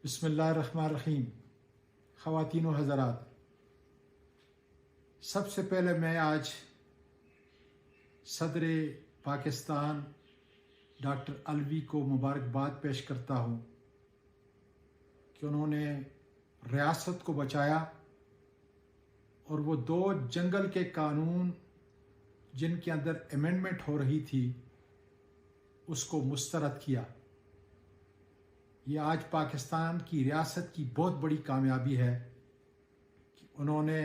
بسم اللہ الرحمن الرحیم۔ خواتین و حضرات، سب سے پہلے میں آج صدر پاکستان ڈاکٹر الوی کو مبارکباد پیش کرتا ہوں کہ انہوں نے ریاست کو بچایا اور وہ 2 جنگل کے قانون جن کے اندر امینڈمنٹ ہو رہی تھی اس کو مسترد کیا۔ یہ آج پاکستان کی ریاست کی بہت بڑی کامیابی ہے کہ انہوں نے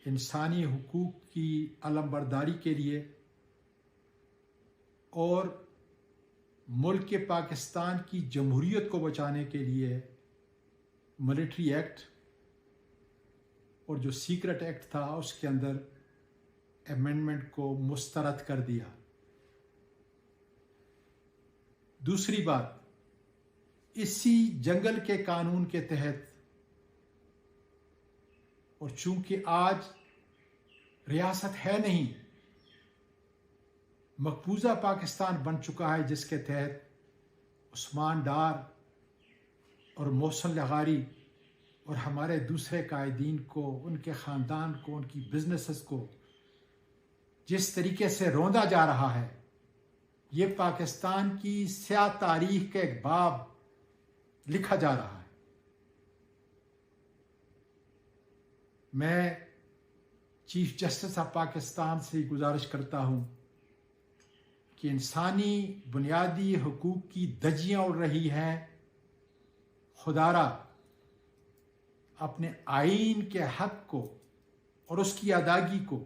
انسانی حقوق کی علمبرداری کے لیے اور ملک پاکستان کی جمہوریت کو بچانے کے لیے ملٹری ایکٹ اور جو سیکرٹ ایکٹ تھا اس کے اندر امینڈمنٹ کو مسترد کر دیا۔ دوسری بات، اسی جنگل کے قانون کے تحت اور چونکہ آج ریاست ہے نہیں، مقبوضہ پاکستان بن چکا ہے، جس کے تحت عثمان ڈار اور محسن لغاری اور ہمارے دوسرے قائدین کو، ان کے خاندان کو، ان کی بزنسز کو جس طریقے سے روندا جا رہا ہے، یہ پاکستان کی سیاہ تاریخ کا ایک باب لکھا جا رہا ہے۔ میں چیف جسٹس آف پاکستان سے گزارش کرتا ہوں کہ انسانی بنیادی حقوق کی دھجیاں اڑ رہی ہیں، خدارا اپنے آئین کے حق کو اور اس کی ادائیگی کو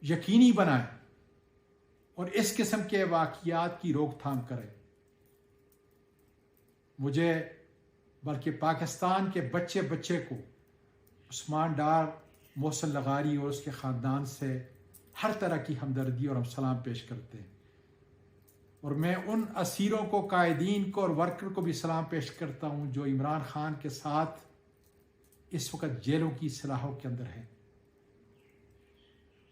یقینی بنائیں اور اس قسم کے واقعات کی روک تھام کریں۔ مجھے بلکہ پاکستان کے بچے کو عثمان ڈار، محسن لغاری اور اس کے خاندان سے ہر طرح کی ہمدردی اور ہم سلام پیش کرتے ہیں، اور میں ان اسیروں کو، قائدین کو اور ورکر کو بھی سلام پیش کرتا ہوں جو عمران خان کے ساتھ اس وقت جیلوں کی سلاخوں کے اندر ہیں۔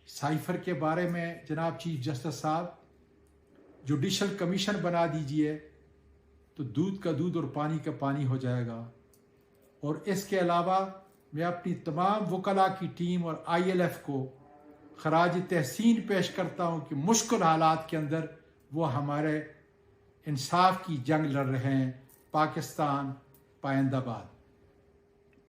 سائفر کے بارے میں جناب چیف جسٹس صاحب جوڈیشل کمیشن بنا دیجئے تو دودھ کا دودھ اور پانی کا پانی ہو جائے گا۔ اور اس کے علاوہ میں اپنی تمام وکلاء کی ٹیم اور ILF کو خراج تحسین پیش کرتا ہوں کہ مشکل حالات کے اندر وہ ہمارے انصاف کی جنگ لڑ رہے ہیں۔ پاکستان پائندہ باد۔